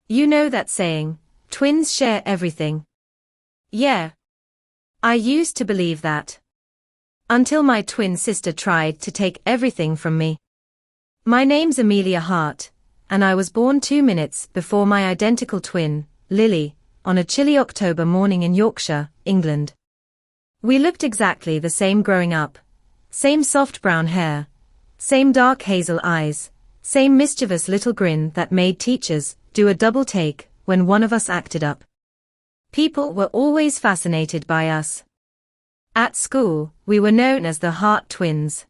You know that saying, twins share everything. Yeah. I used to believe that. Until my twin sister tried to take everything from me. My name's Amelia Hart, and I was born 2 minutes before my identical twin, Lily, on a chilly October morning in Yorkshire, England. We looked exactly the same growing up. Same soft brown hair. Same dark hazel eyes. Same mischievous little grin that made teachers do a double take when one of us acted up. People were always fascinated by us. At school, we were known as the Hart twins.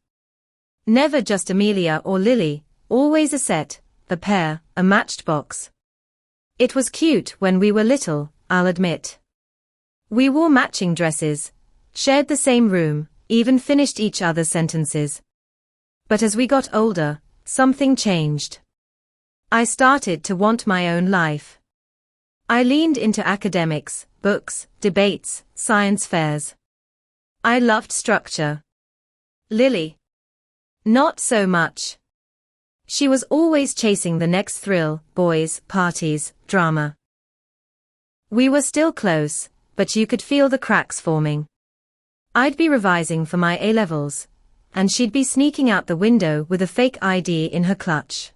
Never just Amelia or Lily, always a set, a pair, a matched box. It was cute when we were little, I'll admit. We wore matching dresses, shared the same room, even finished each other's sentences. But as we got older, something changed. I started to want my own life. I leaned into academics, books, debates, science fairs. I loved structure. Lily. Not so much. She was always chasing the next thrill, boys, parties, drama. We were still close, but you could feel the cracks forming. I'd be revising for my A-levels, and she'd be sneaking out the window with a fake ID in her clutch.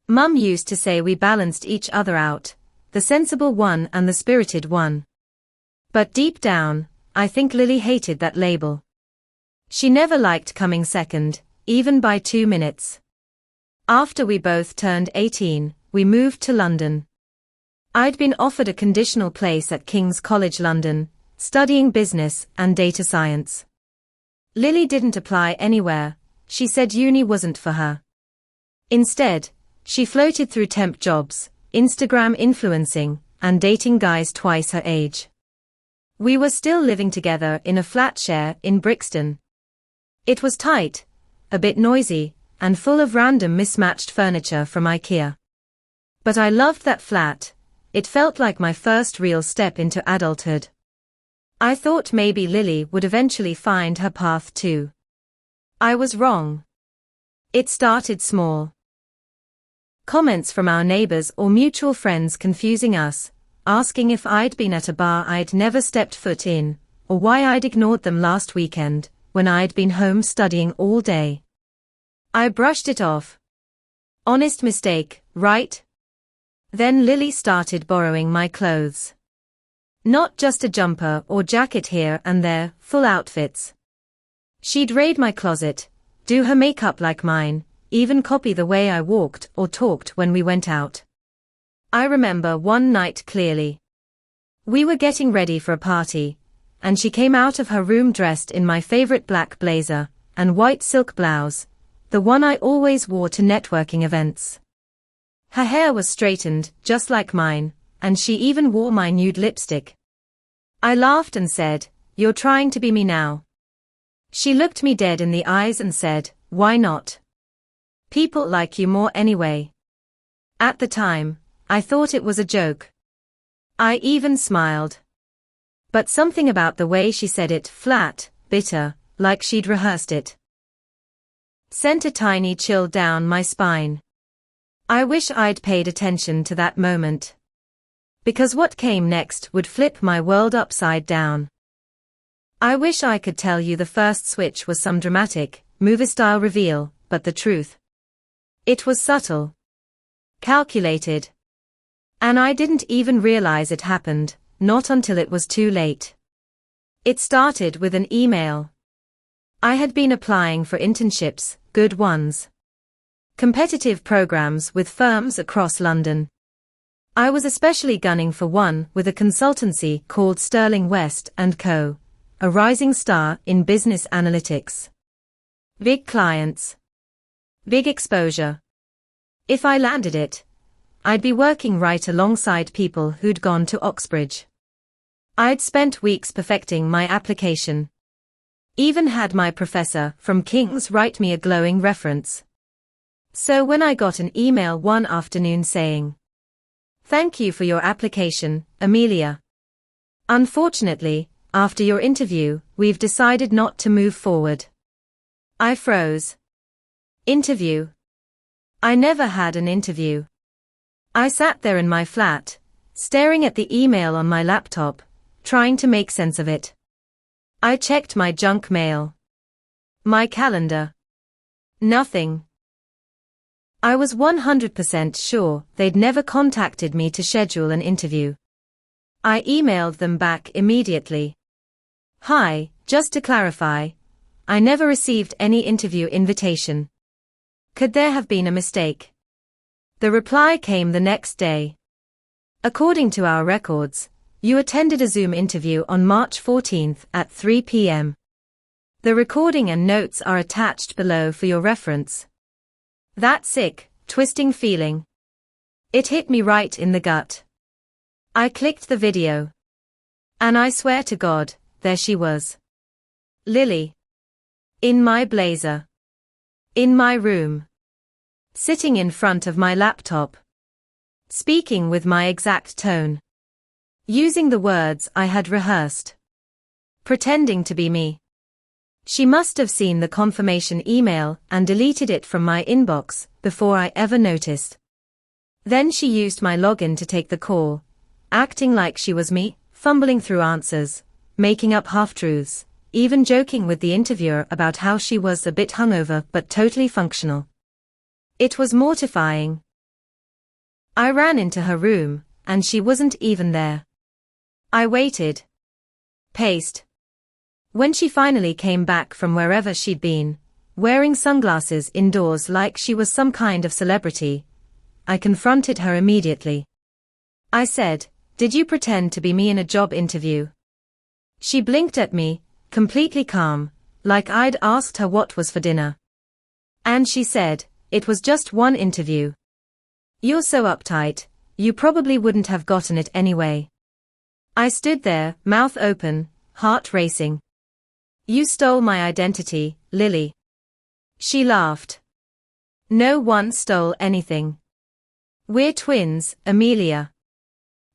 Mum used to say we balanced each other out, the sensible one and the spirited one. But deep down, I think Lily hated that label. She never liked coming second, even by 2 minutes. After we both turned 18, we moved to London. I'd been offered a conditional place at King's College London, studying business and data science. Lily didn't apply anywhere, she said uni wasn't for her. Instead, she floated through temp jobs, Instagram influencing, and dating guys twice her age. We were still living together in a flat share in Brixton. It was tight, a bit noisy, and full of random mismatched furniture from IKEA. But I loved that flat. It felt like my first real step into adulthood. I thought maybe Lily would eventually find her path too. I was wrong. It started small. Comments from our neighbors or mutual friends confusing us, asking if I'd been at a bar I'd never stepped foot in, or why I'd ignored them last weekend, when I'd been home studying all day. I brushed it off. Honest mistake, right? Then Lily started borrowing my clothes. Not just a jumper or jacket here and there, full outfits. She'd raid my closet, do her makeup like mine, even copy the way I walked or talked when we went out. I remember one night clearly. We were getting ready for a party, and she came out of her room dressed in my favorite black blazer and white silk blouse, the one I always wore to networking events. Her hair was straightened, just like mine, and she even wore my nude lipstick. I laughed and said, "You're trying to be me now." She looked me dead in the eyes and said, "Why not? People like you more anyway." At the time, I thought it was a joke. I even smiled. But something about the way she said it, flat, bitter, like she'd rehearsed it, sent a tiny chill down my spine. I wish I'd paid attention to that moment. Because what came next would flip my world upside down. I wish I could tell you the first switch was some dramatic, movie-style reveal, but the truth, it was subtle, calculated. And I didn't even realize it happened, not until it was too late. It started with an email. I had been applying for internships, good ones. Competitive programs with firms across London. I was especially gunning for one with a consultancy called Sterling West & Co., a rising star in business analytics. Big clients. Big exposure. If I landed it, I'd be working right alongside people who'd gone to Oxbridge. I'd spent weeks perfecting my application. Even had my professor from King's write me a glowing reference. So when I got an email one afternoon saying, "Thank you for your application, Amelia. Unfortunately, after your interview, we've decided not to move forward." I froze. Interview? I never had an interview. I sat there in my flat, staring at the email on my laptop, trying to make sense of it. I checked my junk mail. My calendar. Nothing. I was 100% sure they'd never contacted me to schedule an interview. I emailed them back immediately. Hi, just to clarify, I never received any interview invitation. Could there have been a mistake? The reply came the next day. According to our records, you attended a Zoom interview on March 14th at 3 p.m. The recording and notes are attached below for your reference. That sick, twisting feeling. It hit me right in the gut. I clicked the video. And I swear to God, there she was. Lily. In my blazer. In my room. Sitting in front of my laptop. Speaking with my exact tone. Using the words I had rehearsed. Pretending to be me. She must have seen the confirmation email and deleted it from my inbox before I ever noticed. Then she used my login to take the call, acting like she was me, fumbling through answers, making up half-truths, even joking with the interviewer about how she was a bit hungover but totally functional. It was mortifying. I ran into her room, and she wasn't even there. I waited. Paced. When she finally came back from wherever she'd been, wearing sunglasses indoors like she was some kind of celebrity, I confronted her immediately. I said, "Did you pretend to be me in a job interview?" She blinked at me, completely calm, like I'd asked her what was for dinner. And she said, "It was just one interview. You're so uptight, you probably wouldn't have gotten it anyway." I stood there, mouth open, heart racing. "You stole my identity, Lily." She laughed. "No one stole anything. We're twins, Amelia.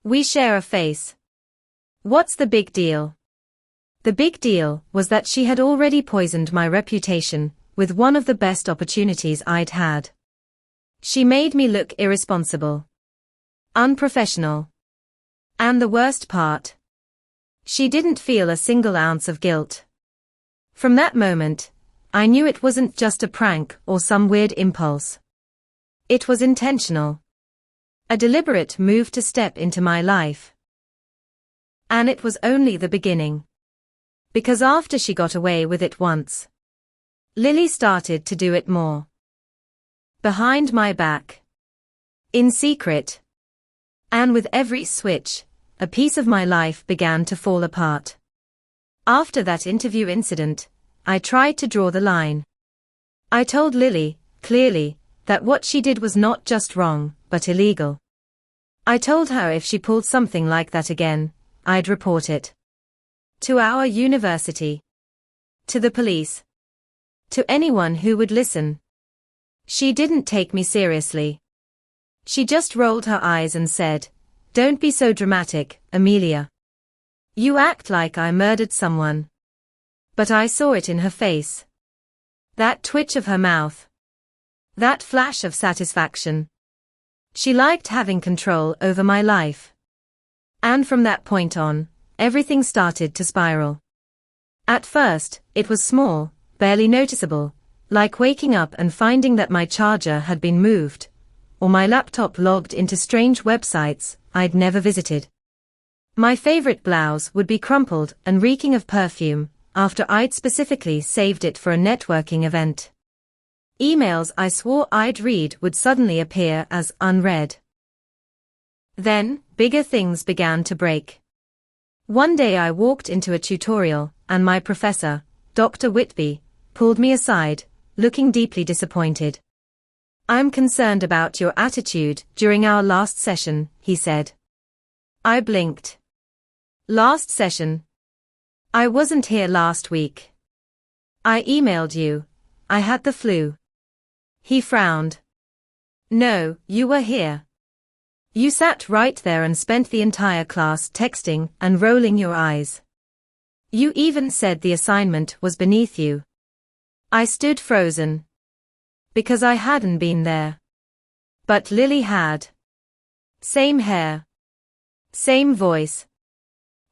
We share a face. What's the big deal?" The big deal was that she had already poisoned my reputation with one of the best opportunities I'd had. She made me look irresponsible. Unprofessional. And the worst part, she didn't feel a single ounce of guilt. From that moment, I knew it wasn't just a prank or some weird impulse. It was intentional. A deliberate move to step into my life. And it was only the beginning. Because after she got away with it once, Lily started to do it more. Behind my back. In secret. And with every switch, a piece of my life began to fall apart. After that interview incident, I tried to draw the line. I told Lily, clearly, that what she did was not just wrong, but illegal. I told her if she pulled something like that again, I'd report it. To our university. To the police. To anyone who would listen. She didn't take me seriously. She just rolled her eyes and said, "Don't be so dramatic, Amelia. You act like I murdered someone." But I saw it in her face. That twitch of her mouth. That flash of satisfaction. She liked having control over my life. And from that point on, everything started to spiral. At first, it was small, barely noticeable, like waking up and finding that my charger had been moved, or my laptop logged into strange websites I'd never visited. My favorite blouse would be crumpled and reeking of perfume, after I'd specifically saved it for a networking event. Emails I swore I'd read would suddenly appear as unread. Then, bigger things began to break. One day I walked into a tutorial, and my professor, Dr. Whitby, pulled me aside, looking deeply disappointed. "I'm concerned about your attitude during our last session," he said. I blinked. Last session? I wasn't here last week. I emailed you. I had the flu. He frowned. No, you were here. You sat right there and spent the entire class texting and rolling your eyes. You even said the assignment was beneath you. I stood frozen. Because I hadn't been there. But Lily had. Same hair. Same voice.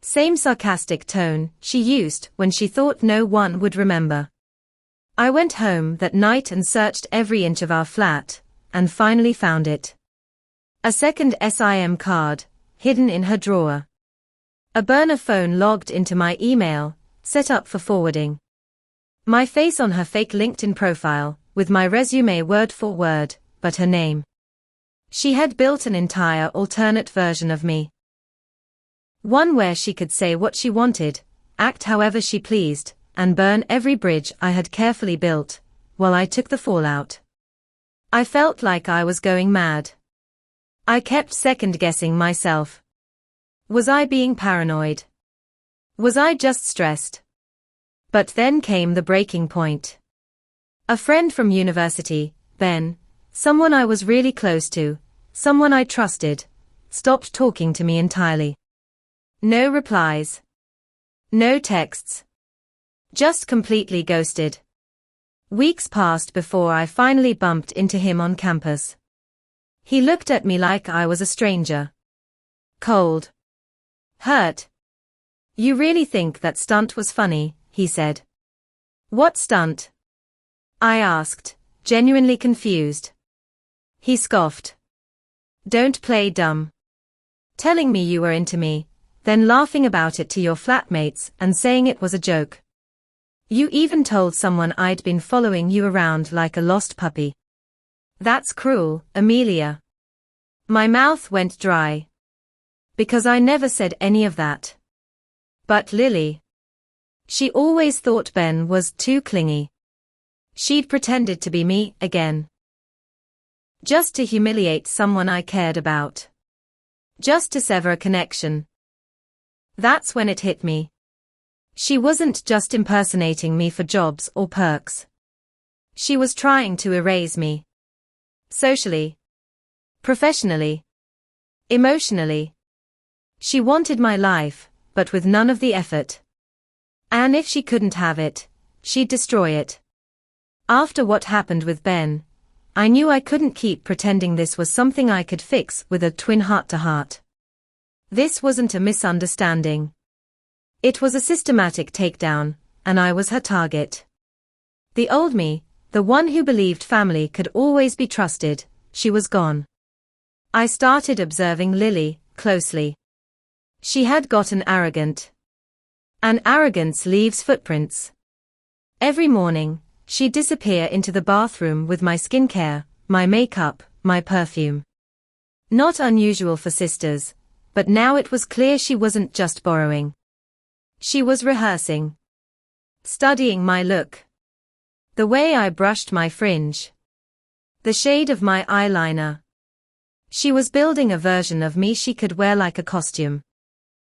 Same sarcastic tone she used when she thought no one would remember. I went home that night and searched every inch of our flat, and finally found it. A second SIM card, hidden in her drawer. A burner phone logged into my email, set up for forwarding. My face on her fake LinkedIn profile, with my resume word for word, but her name. She had built an entire alternate version of me. One where she could say what she wanted, act however she pleased, and burn every bridge I had carefully built, while I took the fallout. I felt like I was going mad. I kept second-guessing myself. Was I being paranoid? Was I just stressed? But then came the breaking point. A friend from university, Ben, someone I was really close to, someone I trusted, stopped talking to me entirely. No replies. No texts. Just completely ghosted. Weeks passed before I finally bumped into him on campus. He looked at me like I was a stranger. Cold. Hurt. You really think that stunt was funny, he said. What stunt? I asked, genuinely confused. He scoffed. Don't play dumb. Telling me you were into me, then laughing about it to your flatmates and saying it was a joke. You even told someone I'd been following you around like a lost puppy. That's cruel, Amelia. My mouth went dry. Because I never said any of that. But Lily. She always thought Ben was too clingy. She'd pretended to be me again. Just to humiliate someone I cared about. Just to sever a connection. That's when it hit me. She wasn't just impersonating me for jobs or perks. She was trying to erase me. Socially. Professionally. Emotionally. She wanted my life, but with none of the effort. And if she couldn't have it, she'd destroy it. After what happened with Ben, I knew I couldn't keep pretending this was something I could fix with a twin heart-to-heart. This wasn't a misunderstanding. It was a systematic takedown, and I was her target. The old me, the one who believed family could always be trusted, she was gone. I started observing Lily closely. She had gotten arrogant. And arrogance leaves footprints. Every morning, she'd disappear into the bathroom with my skincare, my makeup, my perfume. Not unusual for sisters, but now it was clear she wasn't just borrowing. She was rehearsing. Studying my look. The way I brushed my fringe. The shade of my eyeliner. She was building a version of me she could wear like a costume.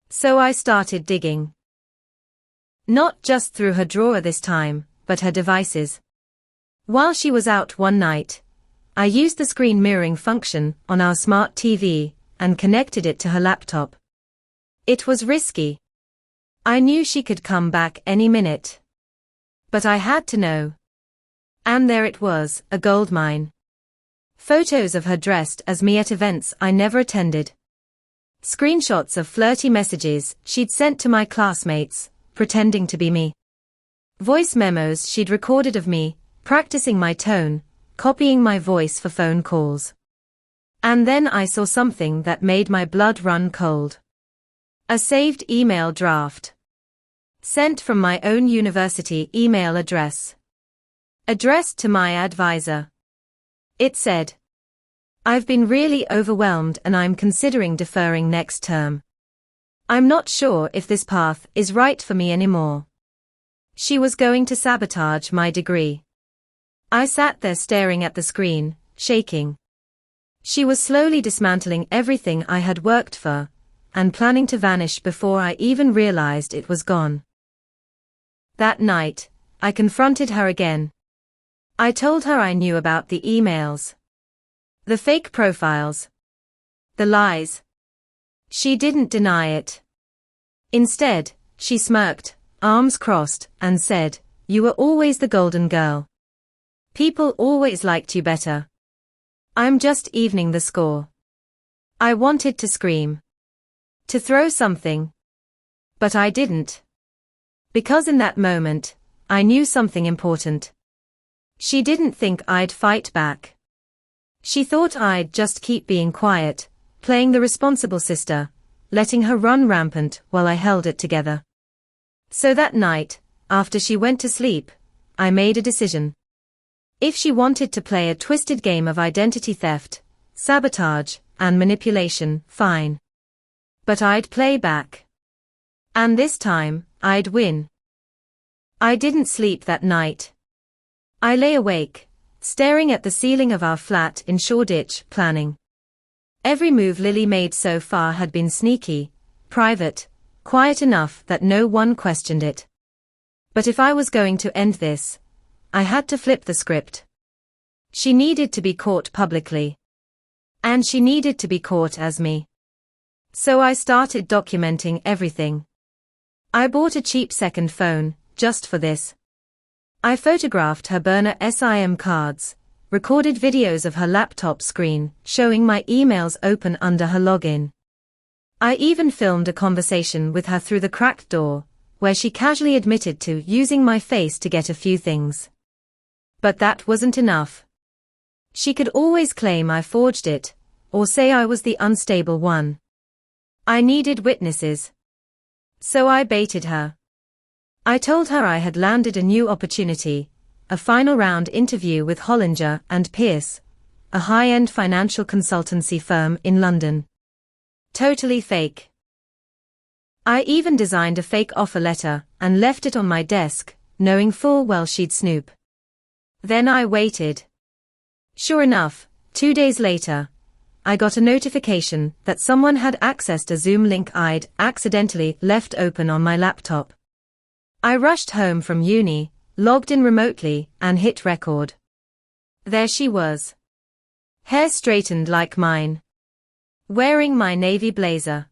So I started digging. Not just through her drawer this time, but her devices. While she was out one night, I used the screen mirroring function on our smart TV and connected it to her laptop. It was risky. I knew she could come back any minute. But I had to know. And there it was, a goldmine. Photos of her dressed as me at events I never attended. Screenshots of flirty messages she'd sent to my classmates, pretending to be me. Voice memos she'd recorded of me, practicing my tone, copying my voice for phone calls. And then I saw something that made my blood run cold. A saved email draft. Sent from my own university email address. Addressed to my advisor. It said, "I've been really overwhelmed and I'm considering deferring next term. I'm not sure if this path is right for me anymore." She was going to sabotage my degree. I sat there staring at the screen, shaking. She was slowly dismantling everything I had worked for, and planning to vanish before I even realized it was gone. That night, I confronted her again. I told her I knew about the emails. The fake profiles. The lies. She didn't deny it. Instead, she smirked, arms crossed, and said, "You were always the golden girl. People always liked you better. I'm just evening the score." I wanted to scream. To throw something. But I didn't. Because in that moment, I knew something important. She didn't think I'd fight back. She thought I'd just keep being quiet, playing the responsible sister, letting her run rampant while I held it together. So that night, after she went to sleep, I made a decision. If she wanted to play a twisted game of identity theft, sabotage, and manipulation, fine. But I'd play back. And this time, I'd win. I didn't sleep that night. I lay awake, staring at the ceiling of our flat in Shoreditch, planning. Every move Lily made so far had been sneaky, private, quiet enough that no one questioned it. But if I was going to end this, I had to flip the script. She needed to be caught publicly. And she needed to be caught as me. So I started documenting everything. I bought a cheap second phone, just for this. I photographed her burner SIM cards, recorded videos of her laptop screen, showing my emails open under her login. I even filmed a conversation with her through the cracked door, where she casually admitted to using my face to get a few things. But that wasn't enough. She could always claim I forged it, or say I was the unstable one. I needed witnesses. So I baited her. I told her I had landed a new opportunity, a final round interview with Hollinger and Pierce, a high-end financial consultancy firm in London. Totally fake. I even designed a fake offer letter and left it on my desk, knowing full well she'd snoop. Then I waited. Sure enough, 2 days later, I got a notification that someone had accessed a Zoom link I'd accidentally left open on my laptop. I rushed home from uni, logged in remotely, and hit record. There she was. Hair straightened like mine. Wearing my navy blazer.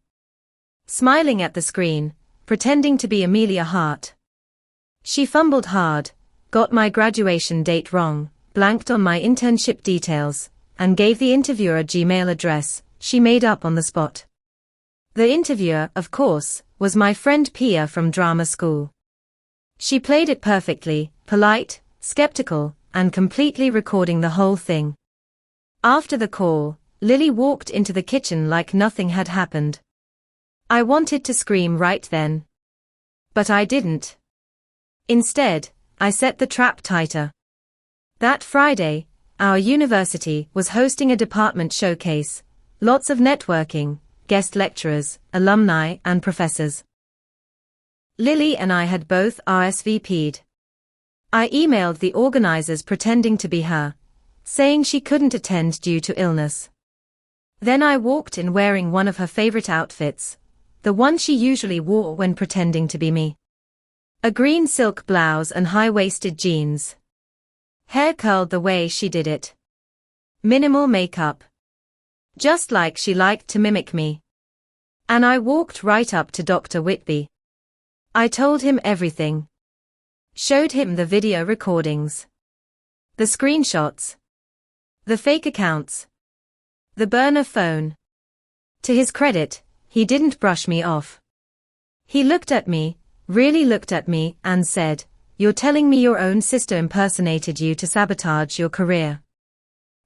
Smiling at the screen, pretending to be Amelia Hart. She fumbled hard, got my graduation date wrong, blanked on my internship details, and gave the interviewer a Gmail address she made up on the spot. The interviewer, of course, was my friend Pia from drama school. She played it perfectly, polite, skeptical, and completely recording the whole thing. After the call, Lily walked into the kitchen like nothing had happened. I wanted to scream right then. But I didn't. Instead, I set the trap tighter. That Friday, our university was hosting a department showcase, lots of networking, guest lecturers, alumni, and professors. Lily and I had both RSVP'd. I emailed the organizers pretending to be her, saying she couldn't attend due to illness. Then I walked in wearing one of her favorite outfits, the one she usually wore when pretending to be me. A green silk blouse and high-waisted jeans. Hair curled the way she did it. Minimal makeup. Just like she liked to mimic me. And I walked right up to Dr. Whitby. I told him everything. Showed him the video recordings. The screenshots. The fake accounts. The burner phone. To his credit, he didn't brush me off. He looked at me, really looked at me, and said, "You're telling me your own sister impersonated you to sabotage your career?"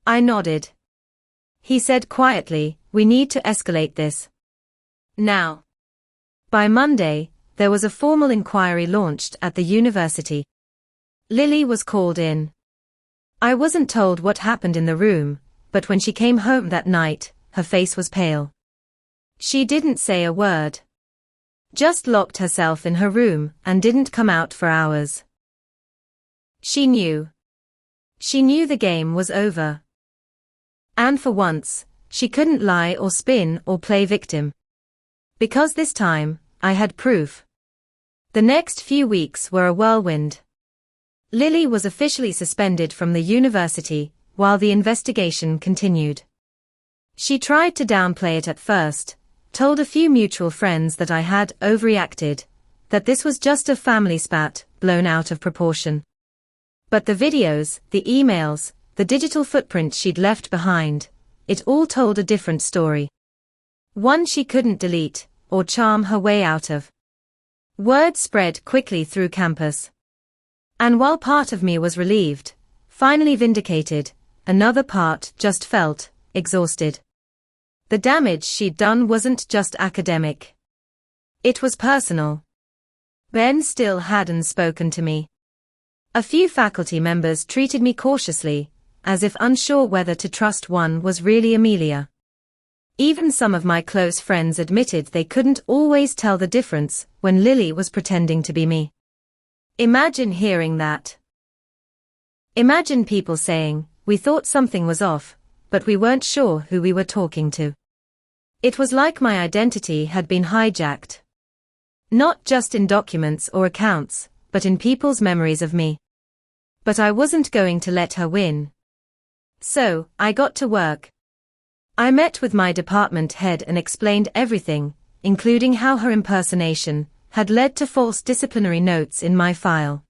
I nodded. He said quietly, "We need to escalate this now." By Monday, there was a formal inquiry launched at the university. Lily was called in. I wasn't told what happened in the room, but when she came home that night, her face was pale. She didn't say a word. Just locked herself in her room and didn't come out for hours. She knew. She knew the game was over. And for once, she couldn't lie or spin or play victim. Because this time, I had proof. The next few weeks were a whirlwind. Lily was officially suspended from the university, while the investigation continued. She tried to downplay it at first, told a few mutual friends that I had overreacted, that this was just a family spat, blown out of proportion. But the videos, the emails, the digital footprint she'd left behind, it all told a different story. One she couldn't delete or charm her way out of. Word spread quickly through campus. And while part of me was relieved, finally vindicated, another part just felt exhausted. The damage she'd done wasn't just academic. It was personal. Ben still hadn't spoken to me. A few faculty members treated me cautiously, as if unsure whether to trust one was really Amelia. Even some of my close friends admitted they couldn't always tell the difference when Lily was pretending to be me. Imagine hearing that. Imagine people saying, "We thought something was off, but we weren't sure who we were talking to." It was like my identity had been hijacked. Not just in documents or accounts, but in people's memories of me. But I wasn't going to let her win. So, I got to work. I met with my department head and explained everything, including how her impersonation had led to false disciplinary notes in my file.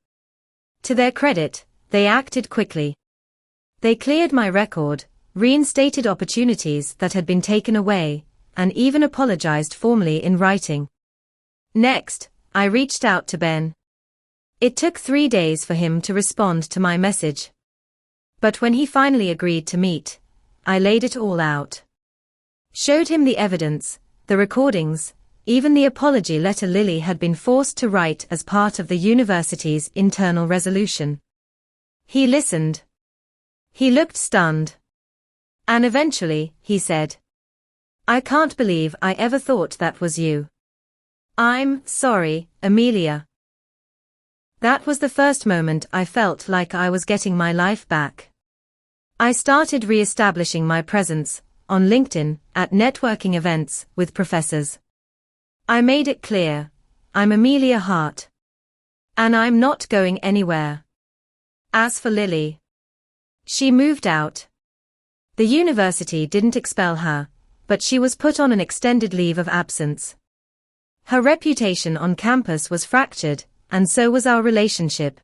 To their credit, they acted quickly. They cleared my record, reinstated opportunities that had been taken away, and even apologized formally in writing. Next, I reached out to Ben. It took 3 days for him to respond to my message. But when he finally agreed to meet, I laid it all out. Showed him the evidence, the recordings, even the apology letter Lily had been forced to write as part of the university's internal resolution. He listened. He looked stunned. And eventually, he said, "I can't believe I ever thought that was you. I'm sorry, Amelia." That was the first moment I felt like I was getting my life back. I started re-establishing my presence on LinkedIn, at networking events with professors. I made it clear, I'm Amelia Hart. And I'm not going anywhere. As for Lily, she moved out. The university didn't expel her, but she was put on an extended leave of absence. Her reputation on campus was fractured, and so was our relationship.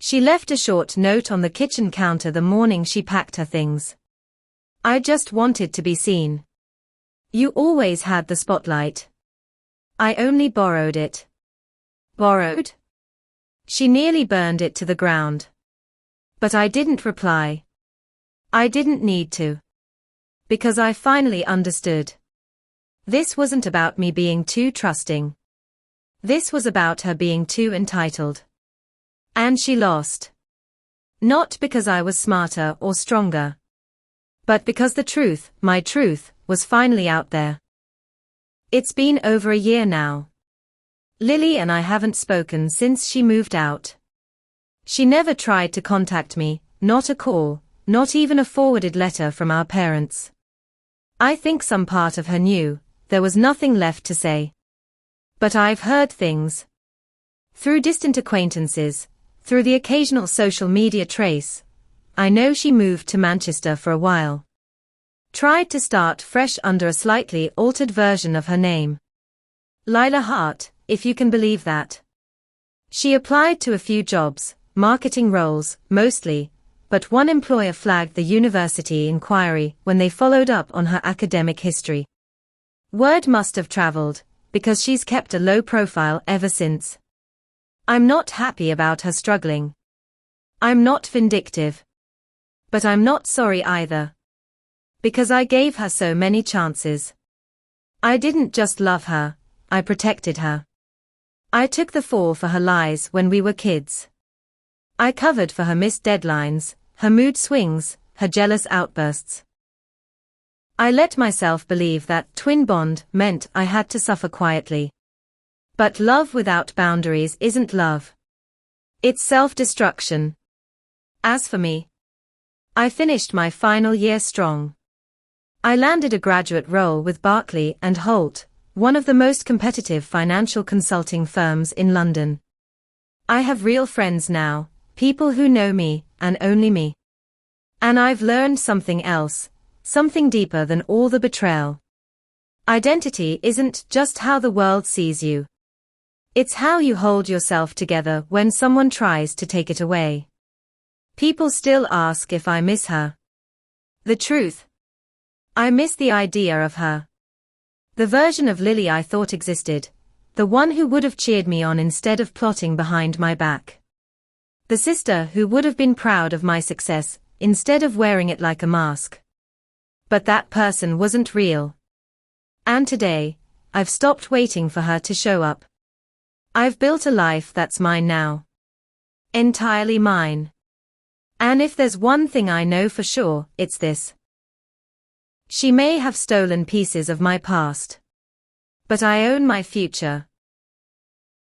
She left a short note on the kitchen counter the morning she packed her things. "I just wanted to be seen. You always had the spotlight. I only borrowed it." Borrowed? She nearly burned it to the ground. But I didn't reply. I didn't need to. Because I finally understood. This wasn't about me being too trusting. This was about her being too entitled. And she lost. Not because I was smarter or stronger. But because the truth, my truth, was finally out there. It's been over a year now. Lily and I haven't spoken since she moved out. She never tried to contact me, not a call, not even a forwarded letter from our parents. I think some part of her knew there was nothing left to say. But I've heard things. Through distant acquaintances, through the occasional social media trace, I know she moved to Manchester for a while. Tried to start fresh under a slightly altered version of her name. Lila Hart, if you can believe that. She applied to a few jobs, marketing roles, mostly, but one employer flagged the university inquiry when they followed up on her academic history. Word must have traveled, because she's kept a low profile ever since. I'm not happy about her struggling. I'm not vindictive. But I'm not sorry either. Because I gave her so many chances. I didn't just love her, I protected her. I took the fall for her lies when we were kids. I covered for her missed deadlines, her mood swings, her jealous outbursts. I let myself believe that twin bond meant I had to suffer quietly. But love without boundaries isn't love. It's self-destruction. As for me, I finished my final year strong. I landed a graduate role with Barclay and Holt, one of the most competitive financial consulting firms in London. I have real friends now, people who know me, and only me. And I've learned something else, something deeper than all the betrayal. Identity isn't just how the world sees you. It's how you hold yourself together when someone tries to take it away. People still ask if I miss her. The truth? I miss the idea of her. The version of Lily I thought existed. The one who would have cheered me on instead of plotting behind my back. The sister who would have been proud of my success, instead of wearing it like a mask. But that person wasn't real. And today, I've stopped waiting for her to show up. I've built a life that's mine now. Entirely mine. And if there's one thing I know for sure, it's this. She may have stolen pieces of my past. But I own my future.